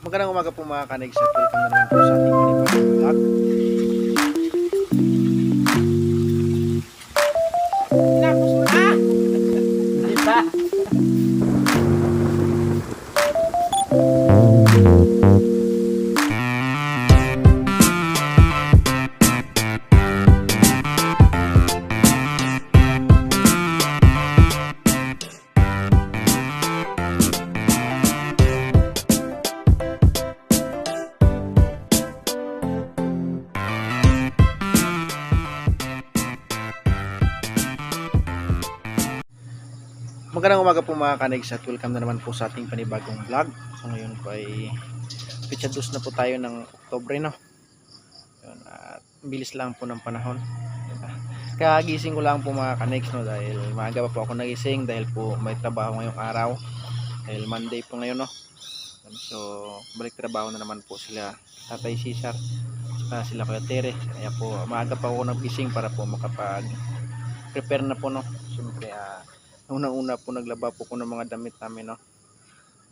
Magandang umaga po mga kanegs at welcome na naman po sa ating panibagong vlog. Tinapos mo na! Hindi pa! Magandang umaga po mga kanegs at welcome na naman po sa ating panibagong vlog. So ngayon po ay pitsa 2 na po tayo ng Oktubre, no? Yun, at bilis lang po ng panahon. Kagising ko lang po mga kanegs, no? Dahil maaga pa po ako nagising dahil po may trabaho ngayong araw. Dahil Monday po ngayon, no? So balik trabaho na naman po sila Tatay Cesar at sila Kuya Tere. Kaya po maaga pa ako nagising para po makapag prepare na po, no? Siyempre unang-una po naglaba po ko ng mga damit namin, no?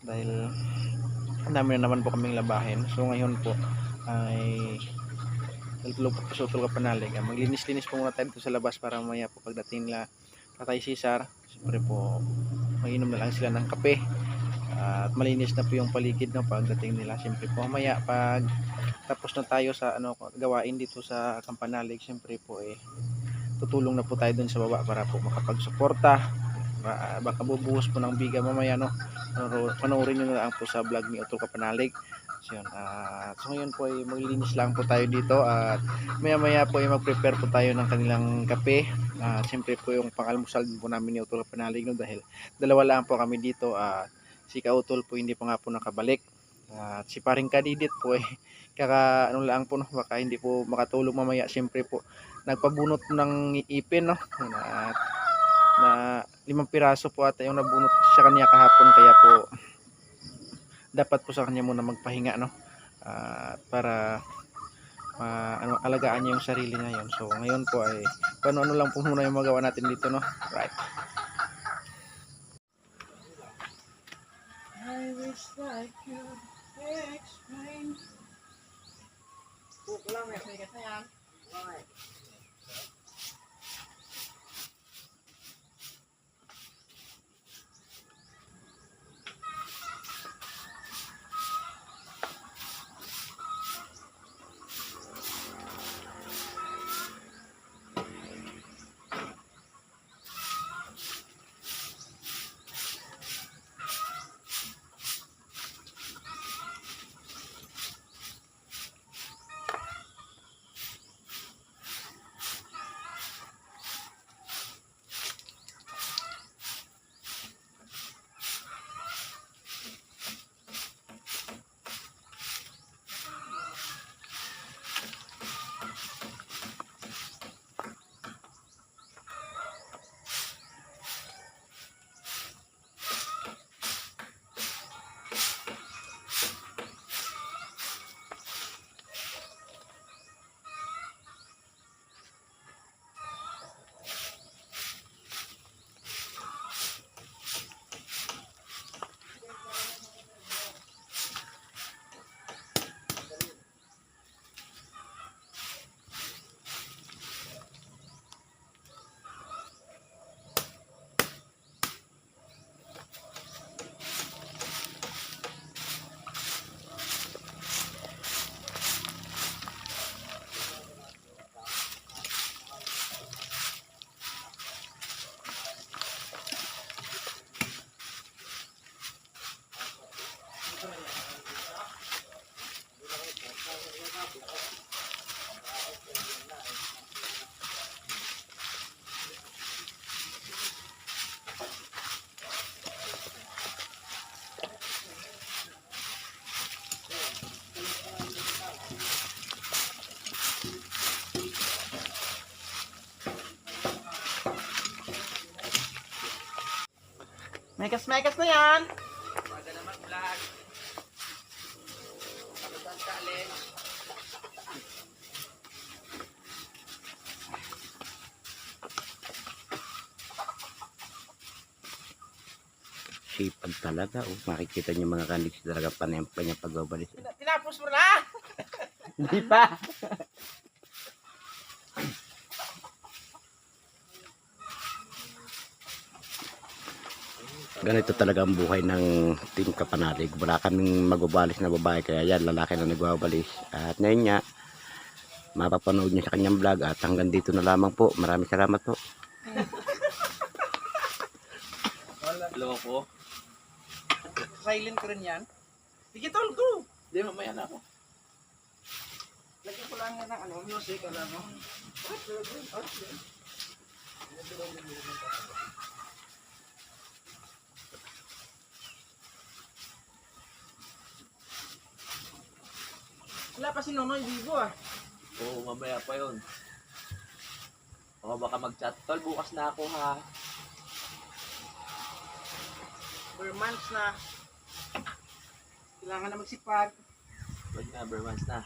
Dahil ang dami na naman po kaming labahin. So ngayon po ay dahil po sa Utol Kapanalig, maglinis-linis po muna tayo dito sa labas para mamaya po pagdating nila Tatay Cesar, siyempre po mag-inom na lang sila ng kape at malinis na po yung paligid, no, pagdating nila. Siyempre po mamaya pag tapos na tayo sa gawain dito sa Kapanalig, siyempre po tutulong na po tayo dun sa baba para po makapagsuporta. Baka bubuhos po ng biga mamaya, no? Panoorin nyo na lang po sa vlog ni Utol Kapanalig. So yun, so ngayon po ay maglilinis lang po tayo dito at maya maya po ay mag-prepare po tayo ng kanilang kape. Siyempre po yung pang-almusal din po namin ni Utol Kapanalig, no? Dahil dalawa lang po kami dito at si Kautol po hindi pa nga po nakabalik. At si Paring Kadidit po kaka lang po, no? Baka hindi po makatulog mamaya. Siyempre po nagpabunot ng ipin, no? At na 5 piraso po ata yung nabunot sa kanya kahapon, kaya po dapat po sa kanya muna magpahinga, no? Para alagaan niya yung sarili niya yun. So ngayon po ay ano lang po muna yung magawa natin dito, no? Right. I wish I could explain. Lang, may sigas na yan. Okay. Mekas na yan. Umaga naman vlog. Kapag challenge. Sipag talaga. Oh. Makikita niyo mga kandiks talaga panempay niya pagbabalis. Tinapos mo na! Hindi pa. Ganito talaga ang buhay ng Team Kapanalig. Wala kaming magbabalis na babae, kaya yan, lalaki na nagbabalis. At ngayon nga, mapapanood niyo sa kanyang vlog. At hanggang dito na lamang po. Maraming salamat po. Loko. Silent ko rin yan. Sige tol, go! Hindi, mamaya na ako. Lagyan ko lang yan ng ano, music, alam mo. Wala pa si Nonoy Vivo ah. Oo, mamaya pa yun. O baka mag-chat. Tol, bukas na ako ha. 4 months na. Kailangan na magsipag. Wag na, Bermans na.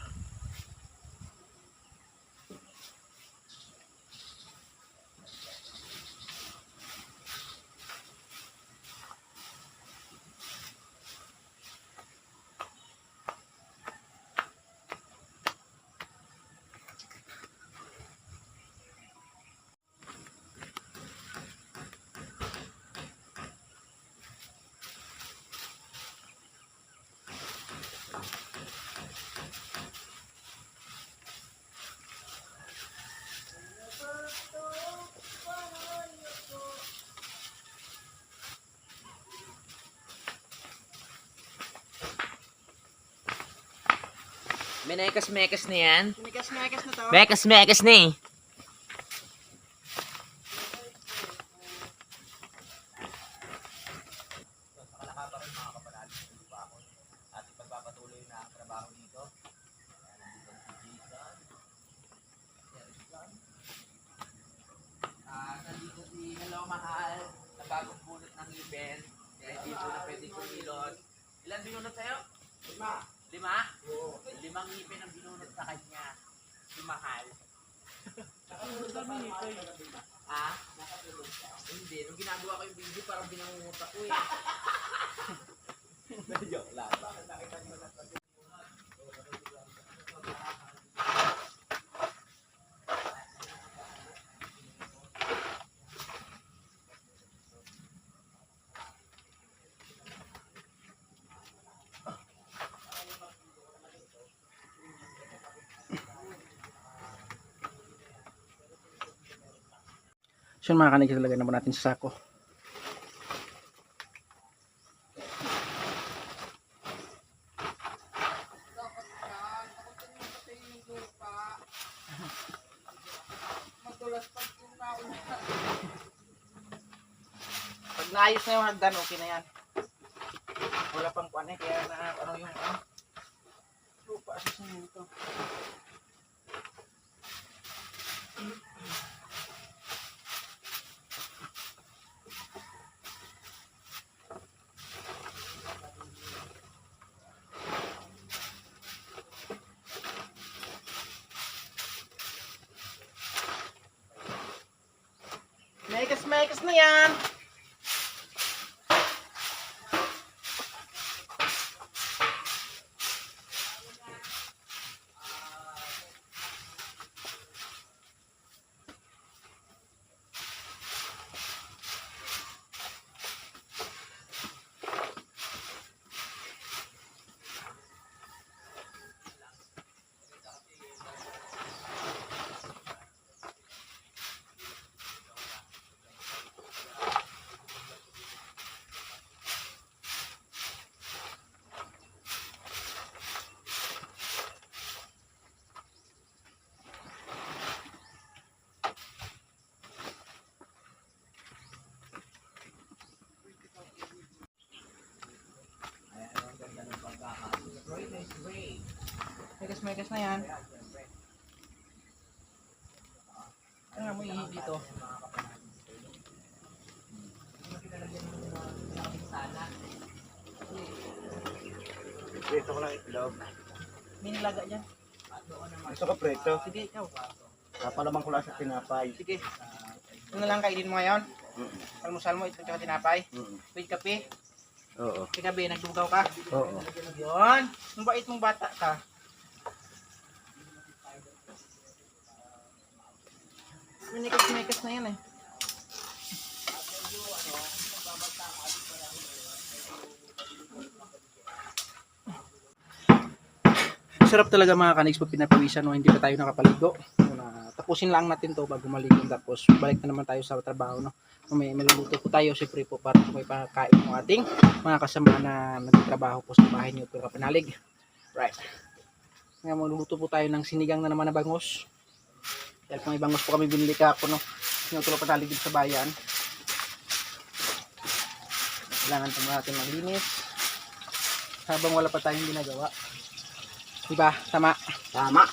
Menekas-mekas na yan. Mekas na to. Mekas-mekas na eh. Ating pagpapatuloy na ang trabaho dito. Nandito si Hello Mahal na bagong bunot ng event. Kaya hindi po na pwedeng kumilos. Ilan binunot sa'yo? 5. 5? Oo. 5 ngipin ang binunot sa kanya. Si Mahal. Ah? Hindi. Nung ginagawa ko yung video, parang binangungot ako eh. Joke lang. So mga kanig, ilagay na po natin sa sako. Pag naayos na yung hagdan, okay na yan. Wala pang kuan eh, kaya na ano yung lupa sa simento. Mekas na yan. Mekas na yan. Ano nga mo ihi dito? Preto ko lang itlog. May nilaga dyan. Gusto ko preto. Sige, ikaw. Kapalaman ko lang sa tinapay. Sige. Ito na lang kainin mo ngayon. Almusal mo, ito tsaka tinapay. With kape. Oo. Kagabi, nagdugaw ka? Oo. Yun. Ang bait mong bata ka. Minikas-mikas na yan eh. Sarap talaga mga kanigs pag pinapawisan no, hindi pa tayo nakapaligo. Tapusin lang natin to bago maligo, tapos balik na naman tayo sa trabaho no. May maluluto po tayo siyempre po para po may pakain ng ating mga kasama na nagtatrabaho po sa bahay ni Utol Kapanalig. Right. Ngayon maluluto po tayo ng sinigang na naman na bangos. Dahil pang ibangos po kami binili kahapon no. Ni Utol Kapanalig dito sa bayan. Kailangan po natin maglinis habang wala pa tayong ginagawa. Diba? Tama. Tama.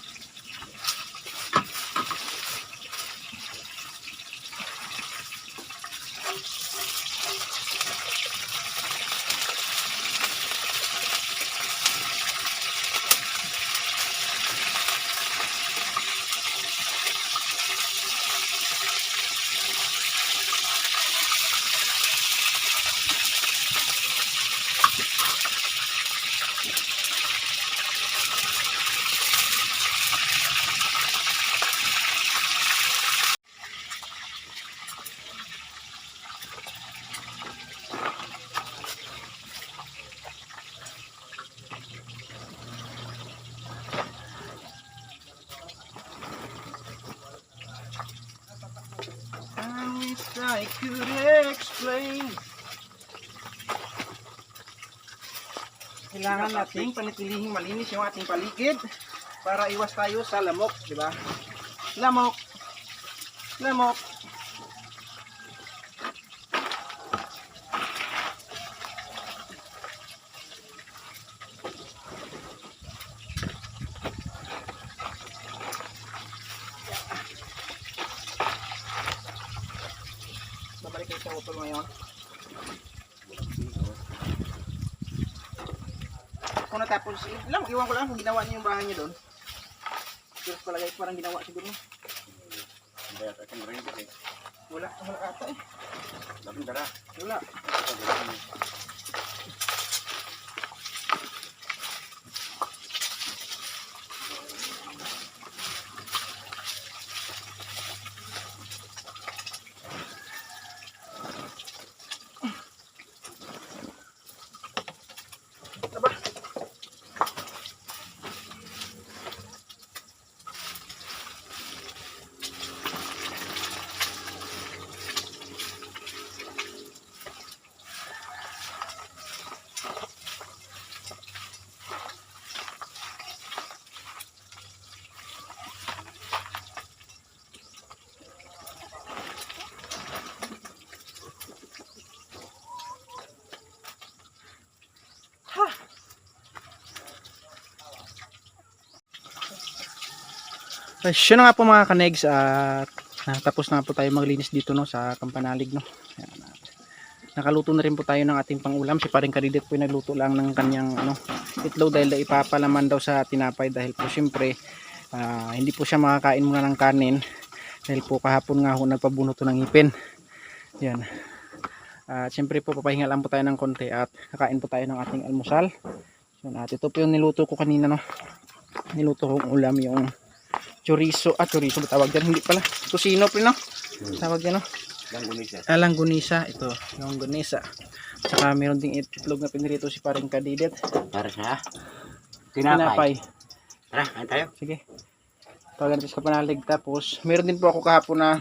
I wish I could explain. Kailangan nating panitilihing malinis yung ating paligid para iwas tayo sa lamok, di ba? Lamok. Lamok. Babalik kayo sa utol ngayon. Kung natapos, iwan ko lang kung ginawa niyo yung bahay niyo doon. Pero palagay ko parang ginawa siguro. Wala ata eh. Wala. Aba. Yun na nga po mga kanegs at tapos na po tayo maglinis dito no sa Kampanalig no. Ayan, nakaluto na rin po tayo ng ating pangulam. Si paring Kadidit po nagluto lang ng kanyang itlog dahil ipapalaman daw sa tinapay dahil po syempre hindi po siya makakain muna ng kanin dahil po kahapon nga ho nagpabuno to ng ngipin. Yan. At syempre po papahinga lang po tayo ng konti at kakain po tayo ng ating almusal. Yan, at ito po yung niluto ko kanina no. Niluto kong ulam yung chorizo, chorizo ba tawag dyan? Hindi pala, tusino po no? Tawag dyan no? Langgunisa. Ito, langgunisa. Saka meron ding itlog na pinirito si paring Kadidit. Para sa Tinapay. Tara, kain tayo. Sige. Paggantos ka panalig. Tapos, meron din po ako kahapon na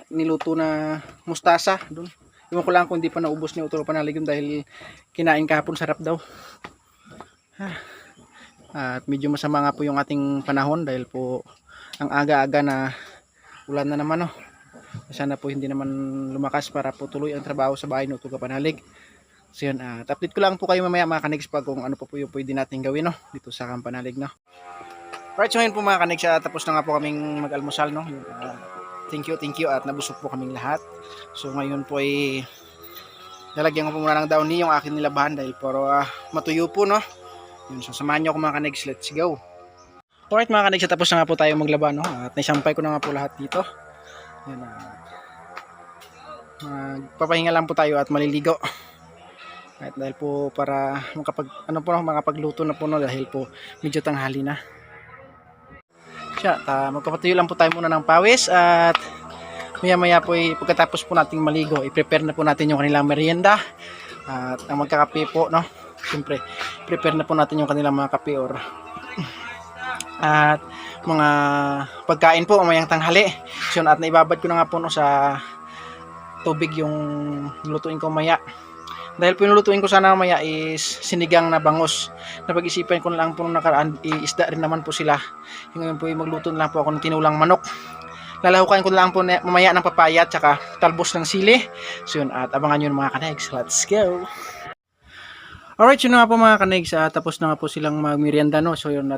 niluto na mustasa. Doon. Iwan ko lang kung hindi pa naubos ni Utol Panalig yun dahil kinain kahapon, sarap daw. At medyo masama nga po yung ating panahon dahil po ang aga-aga na ulan na naman no. Sana po hindi naman lumakas para po tuloy ang trabaho sa bahay ng Utol Kapanalig. So yun, update ko lang po kayo mamaya mga kanigs pag kung ano po yung pwede natin gawin no dito sa Kampanalig no. Right, so ngayon po mga kanigs, tapos na nga po kaming mag-almusal no. Thank you at nabusog po kaming lahat. So ngayon po ay lalagyan ko po muna ng downy yung akin nilabahan dahil puro matuyo po no. Yun, so samahan nyo ako mga kanigs, let's go. Alright mga kanigs, tapos na nga po tayo maglaba no? At naisampay ko na nga po lahat dito. Yan, magpapahinga lang po tayo at maliligo. At dahil po para makapagluto na po no, dahil po medyo tanghali na. Siya, magpapatuyo lang po tayo muna ng pawis at maya po pagkatapos po nating maligo, i-prepare na po natin yung kanilang merienda at ang magkakape po, no? Siyempre, prepare na po natin yung kanilang mga kape or at mga pagkain po mamayang tanghali. So, at naibabad ko na nga po no, sa tubig yung lutuin ko maya. Dahil po yung lutuin ko sana maya is sinigang na bangus. Napag-isipan ko na lang po nung nakaraan, isda rin naman po sila. Yung ngayon po yung magluto na lang po ako ng tinulang manok. Lalahukan ko na lang po mamaya ng papaya at saka talbos ng sili. So yun, at abangan nyo mga kanegs. Let's go! Alright, yun na nga po mga kanegs. Tapos na nga po silang magmerienda, no? So yun,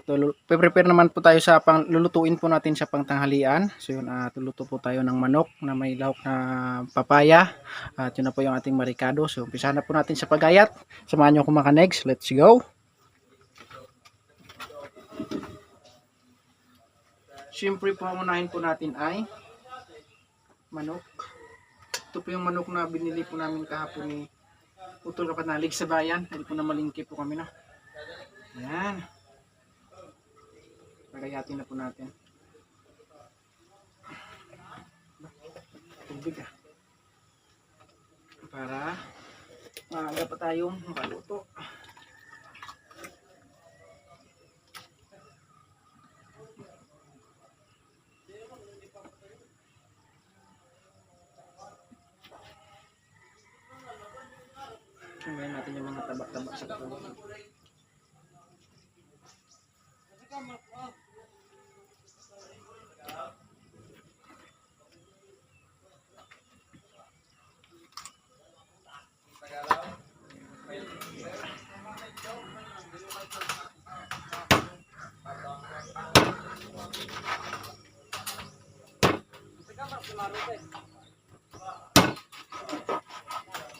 prepare naman po tayo sa lulutuin po natin sa pangtanghalian. So yun, luluto po tayo ng manok na may lahok na papaya. At yun na po yung ating marikado. So umpisahan na po natin sa pagayat. Samahan nyo ako mga kanegs. Let's go! Siyempre po, unahin po natin ay manok. Ito po yung manok na binili po namin kahapon ni Utol Kapanalig sa bayan. Hindi po na malingki po kami na. Ayan. Pagayatin na po natin. Tubig para maaga pa tayong makaluto. Ngayon natin yung mga taba-taba sa katawan.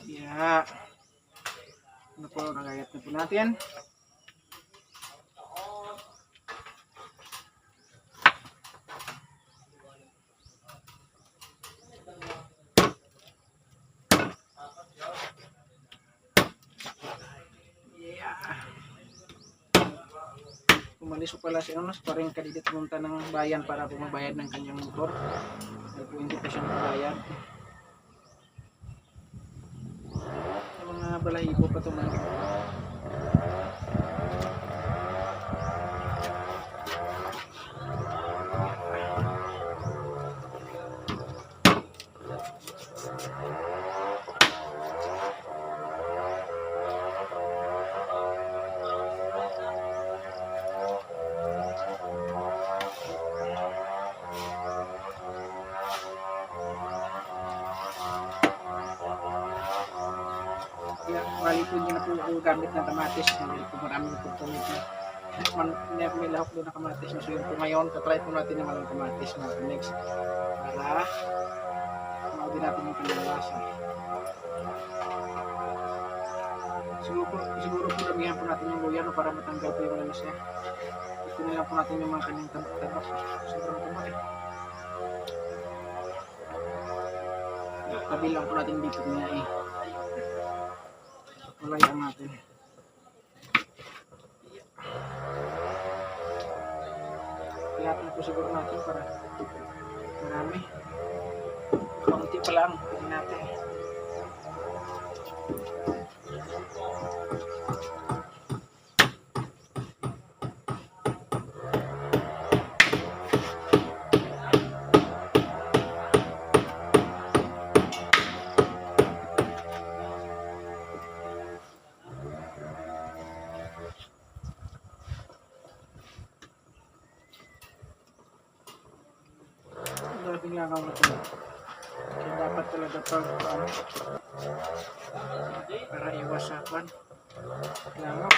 Yeah. Ano po, nagayat na po natin. Yeah. Umalis po pala si Anos, parang kadidit pumunta ng bayan para po magbayad ng kanyang motor. Dahil po hindi pa siya nagbayad. Mga balahibo pa ito mga bali po hindi na po ako gamit ng kamatis dahil po marami po tumit na may lahok doon na kamatis so yun po ngayon tatry po natin naman ang kamatis mga next para maudin natin yung kanyang lasa. Siguro po lamihan po natin yung luya no, para matanggal po yung lamis niya. Ikunin lang po natin yung mga kanyang tabak sobrang tabak tabi lang po natin dito niya malayaan natin. Ihatin po siguro natin para marami. Kaunti pa lang. Tingnan natin. Bigla ka ito. Kaya dapat talaga para iwas sa kwan. Langaw.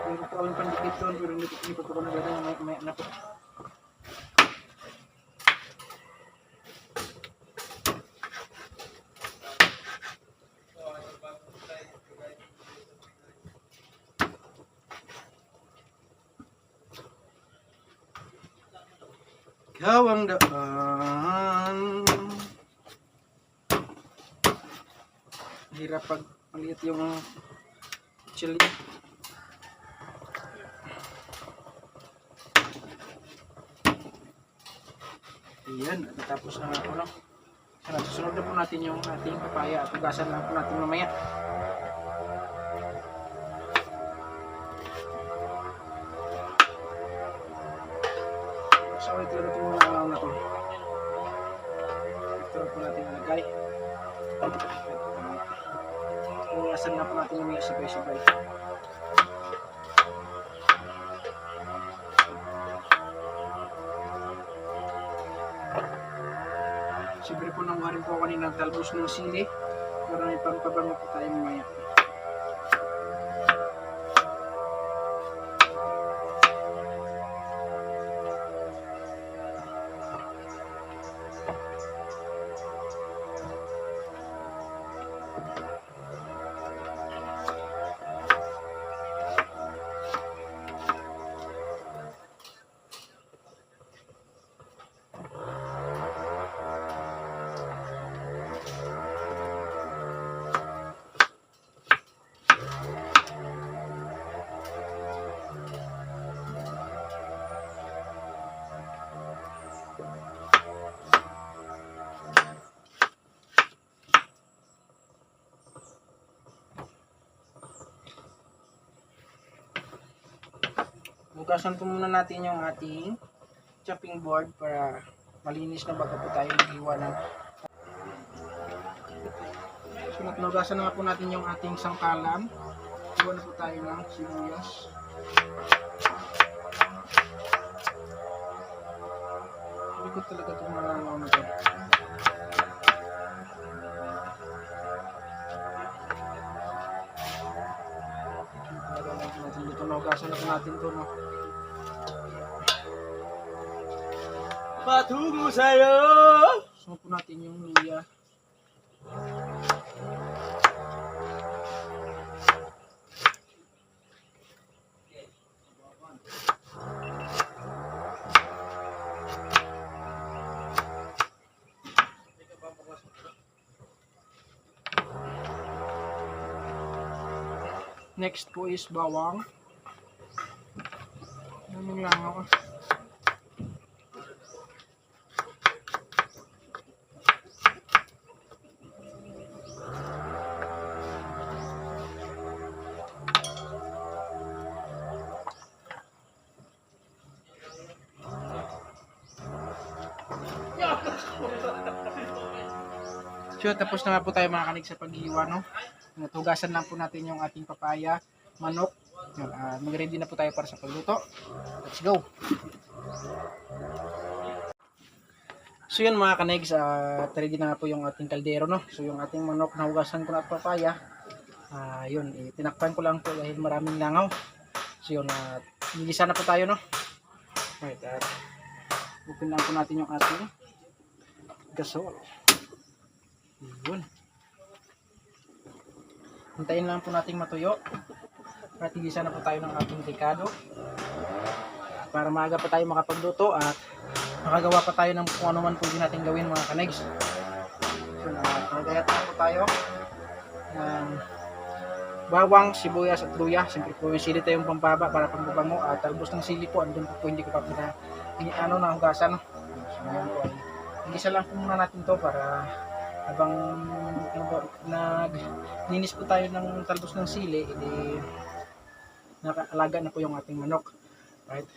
Pero po ang pandikit doon, pero hindi po ko naglalagay may anak po. Ikaw ang daan Mahirap pag maliit yung chili. Ayan, tapos na ako lang. Susunod na po natin yung ating papaya at ugasan lang po natin mamaya. So, ito na po muna na to. Ito na po natin nalagay. Ugasan na po natin mamaya sabay-sabay. Siyempre po nang warin po kanina ng talbos ng sili para may pampabango po tayo mamaya. Bukasan po muna natin yung ating chopping board para malinis na bago po tayo hiwa ng. So natugasan na nga po natin yung ating sangkalan. Hiwa na po tayo ng sibuyas. Likod talaga itong malangaw na ito. Dito naugasan na po natin ito, no? Patungo sa'yo! So po natin yung luya. Next po is bawang. Anong lang ako? So, tapos na nga po tayo mga kanig sa paghiwa, no? Natugasan lang po natin yung ating papaya, manok. Mag-ready na po tayo para sa pagluto. Let's go! So yun mga kanigs, ready na nga po yung ating kaldero, no? So yung ating manok na hugasan ko na at papaya, yun, tinakpan ko lang po dahil maraming langaw. So yun, nilisa na po tayo, no? Right, open lang po natin yung ating gasol. Yun. Hintayin lang po nating matuyo. Para tigisa na po tayo ng ating ricado. Para maaga pa tayo makapagluto at makagawa pa tayo ng kung ano man pwede natin gawin mga kanigs. So, nagayat na po tayo ng bawang, sibuyas at luya. Siyempre po yung sili tayong pampaba para pagbabango at talbos ng sili po. Andun po hindi ko pa nahugasan. So, ngayon po ay igisa lang po muna natin to para habang naglinis po tayo ng talbos ng sili, edi nakaalaga na po yung ating manok. Right?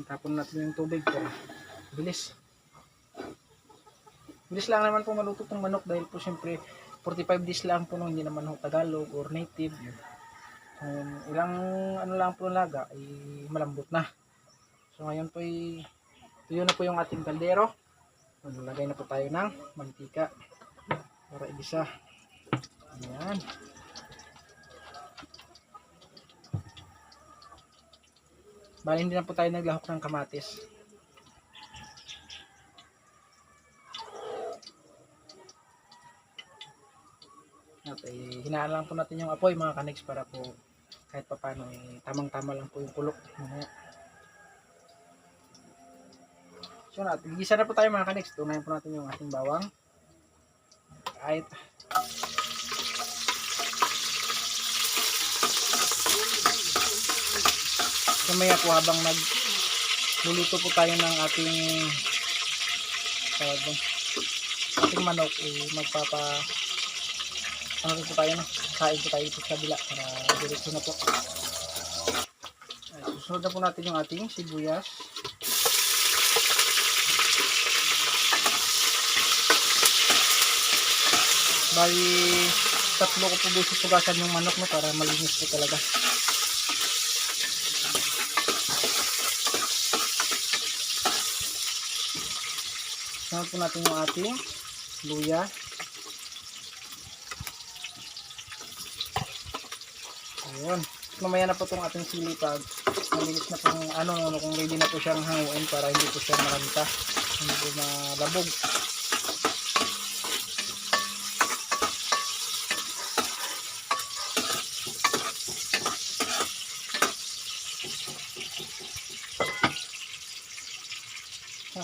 Tapon natin yung tubig para bilis. Bilis lang naman po maluto itong manok dahil po siyempre 45 days lang po nung hindi naman ho Tagalog or native. Ilang ano lang po laga ay malambot na. So ngayon po ay tuyo na po yung ating kaldero. Maglagay na po tayo ng mantika para igisa. Ayan. Bali hindi na po tayo naglahok ng kamatis. At hinaan lang po natin yung apoy mga kanigs para po kahit pa paano tamang-tama lang po yung kulok. So gigisa na po tayo mga kanex. Tunayan po natin yung ating bawang. Kahit mamaya po habang nagluluto po tayo ng ating manok, ano po tayo, no? Kain po tayo sa kabila para diretso na po. Susunod na po natin yung ating sibuyas. Bali, 3 ko po beses tugasan yung manok, no, para malinis po talaga. Sunod po natin yung ating luya. Ayun. Mamaya na po itong ating sili pag malinis na po kung ready na po siyang hanguin para hindi po siya maranta, hindi po malabog.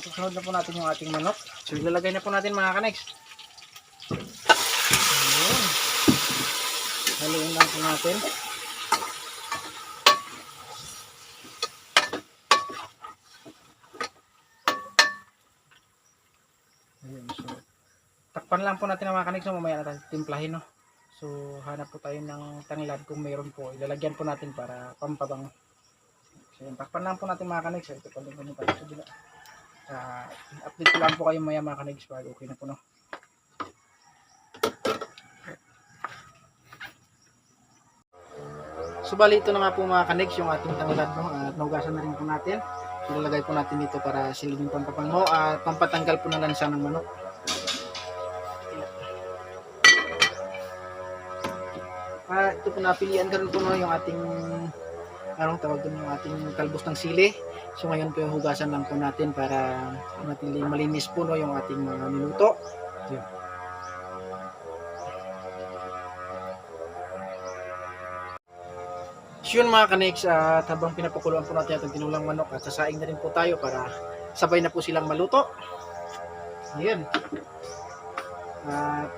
Susunod na po natin yung ating manok. So ilalagay na po natin mga kanex. Ayun. Haluin lang po natin. Ayun. So takpan lang po natin ang mga kanex. So mamaya natin timplahin, no? So hanap po tayo ng tanglad kung mayroon po. Ilalagyan po natin para pampabango. So yun, takpan lang po natin mga kanex. So, ito po din po tayo sa bila. Update ko lang po kayo maya mga kanex pag okay na po, no? So bali ito na nga po mga kanex yung ating tanglad, no? At naugasan na rin po natin. Ilalagay po natin dito para silbing pampapango at pampatanggal po ng lansa ng manok. Ito po napilian ka rin po, no, yung ating anong tawag doon, yung ating kalbos ng sili. So ngayon po yung hugasan lang po natin para matiling malinis po, no, yung ating mga niluto. Yun. So yun mga kanex, at habang pinapakuluan po natin itong tinulang manok at sasaing na rin po tayo para sabay na po silang maluto. Ayan. At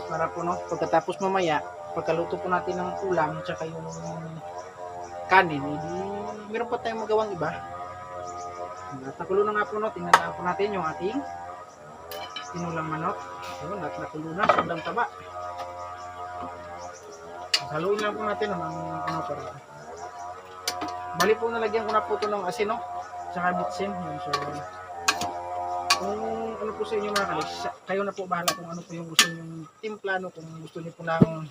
para po, no, pagkatapos mamaya pagkaluto po natin ng ulam at saka yung kanin, hindi meron pa tayong magawang iba. At nakulo na nga po, no, tingnan na po natin yung ating tinulang manok. Ayun, at nakulo na, sobrang taba. Haluin lang po natin ng para bali po nalagyan ko na po ito ng asin, no, saka bitsin. So kung ano po sa inyo mga kalis, kayo na po bahala kung ano po yung gusto nyo timpla, no, kung gusto niyo po ng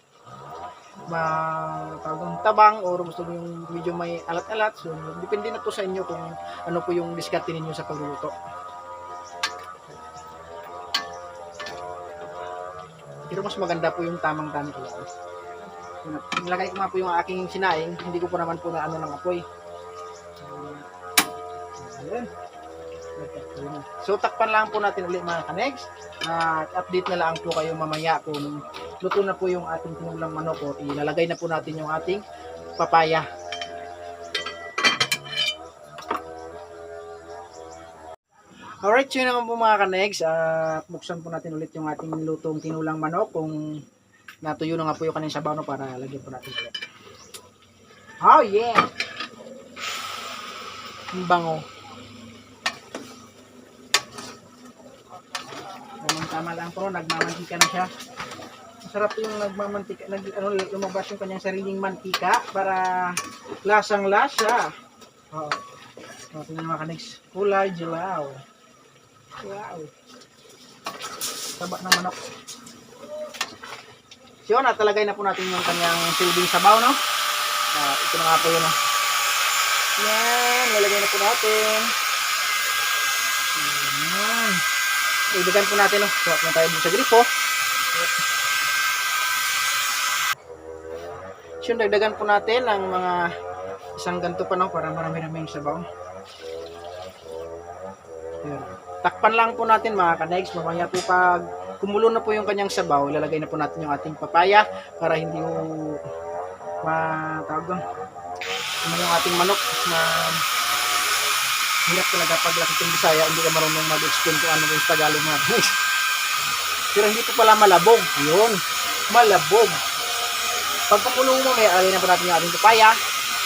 tabang or gusto niyo yung medyo may alat-alat. So depende na po sa inyo kung ano po yung diskarte ninyo sa pagluluto. Pero mas maganda po yung tamang-tamang ko. Nilagay ko nga po yung aking sinaing, hindi ko po naman po na ano ng apoy. Ayan. So takpan lang po natin ulit mga kanex. Update na lang po kayo mamaya kung luto na po yung ating tinulang manok o ilalagay na po natin yung ating papaya. Alright, so yun naman po mga kanex. Buksan po natin ulit yung ating nilutong tinulang manok kung natuyo na nga po yung kanin sabaw, no, para lagyan po natin ulit. Oh yeah! Ang bango. Tama lang po, nagmamantika na siya. Masarap yung nagmamantika, lumabas yung kanyang sariling mantika para lasang-lasa. Oo. Oh, tingnan mga kanex. Kulay dilaw. Wow. Taba ng manok. So yun, natalagay na po natin yung kanyang silbing sabaw, no? Ito na nga po yun, no? Yan, lalagay na po natin. Yan. Idagan po natin, no? Suwak na tayo dun sa gripo. So, dagdagan po natin ang mga isang ganto pa, no? Para marami-rami yung sabaw. Yan. Takpan lang po natin mga kanex. Mamaya po pag kumulo na po yung kanyang sabaw, ilalagay na po natin yung ating papaya para hindi yung matawag doon yung ating manok na Hirap talaga pag lakitong Bisaya, hindi ka marunong mag-explain kung ano yung Tagalog mga boss. Pero hindi po pala malabog. Yun, malabog. Pag kumulo mo, may alay na po natin yung ating papaya.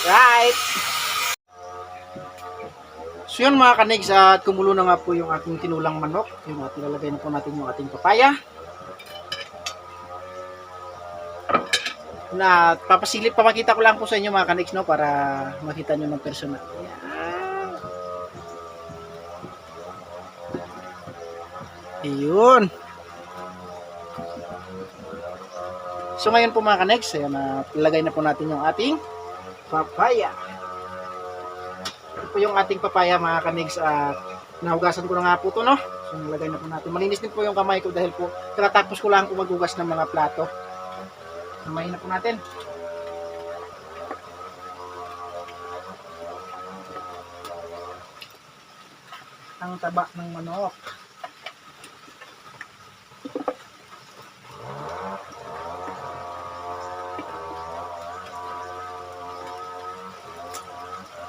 Right! So yun mga kanigs, at kumulo na nga po yung ating tinulang manok. Yun, at ilalagay na po natin yung ating papaya. Na papakita ko lang po sa inyo mga kanigs, no, para makita nyo ng personal. Ayun. So ngayon po mga kanigs, ayan, ilagay na po natin yung ating papaya. Ito po yung ating papaya mga kanigs, at nahugasan ko na nga po ito, no. So nilagay na po natin. Malinis din po yung kamay ko dahil po katapos ko lang po maghugas ng mga plato. Samayin na po natin. Ang taba ng manok.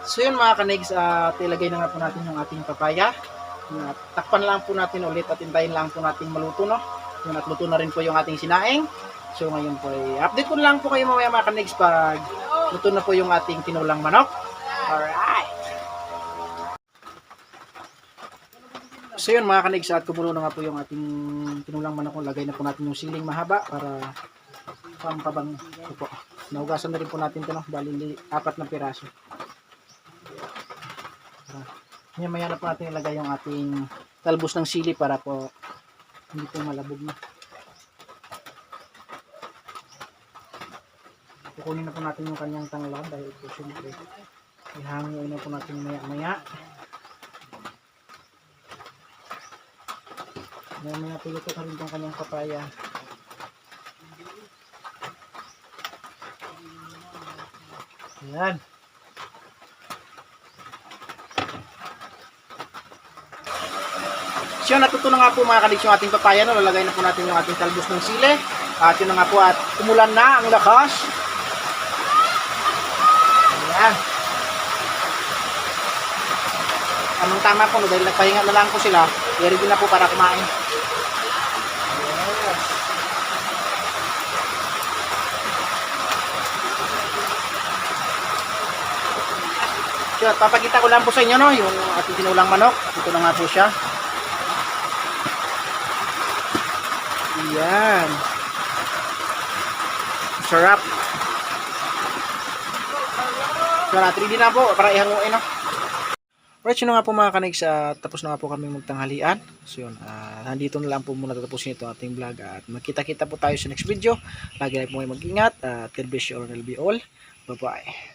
So yun mga kanigs, ilagay na nga po natin yung ating papaya. Takpan lang po natin ulit at hintayin lang po natin maluto, no. Yun, at luto na rin po yung ating sinaing. So ngayon po ay update ko lang po kayo mamaya mga kanigs pag luto na po yung ating tinulang manok. Alright. So yun mga kanigs, at kumulo na nga po yung ating tinulang manok. Lagay na po natin yung siling mahaba para pampabang. Ito po. Nahugasan na rin po natin ito, no? Bali 4 na piraso. Maya na po natin ilagay yung ating talbos ng sili para po hindi po malabog na. Kukunin na po natin yung kanyang tanglad dahil po siyempre ihangin na po natin maya maya po luto na rin yung kanyang papaya. Ayan. So natuto na nga po mga kanigs yung ating papaya, no? Lalagay na po natin yung ating talbos ng sili. At yun na nga po, at umulan na ang lakas. Ayan. Anong tama po, no? Dahil nagpahinga na lang po sila, ready na po para kumain. Yes. So at papakita ko lang po sa inyo, no, yung ating tinulang manok. Ito na nga po siya. Ayan. Sarap. So, ready na po para ihanguin, no? Right, yun na nga po mga kanigs, tapos na nga po kami magtanghalian. So yun, nandito na lang po muna tatapusin ito ating vlog. At magkita-kita po tayo sa next video. Lagi na po kayo mag-ingat. God bless you all and be all. Bye-bye.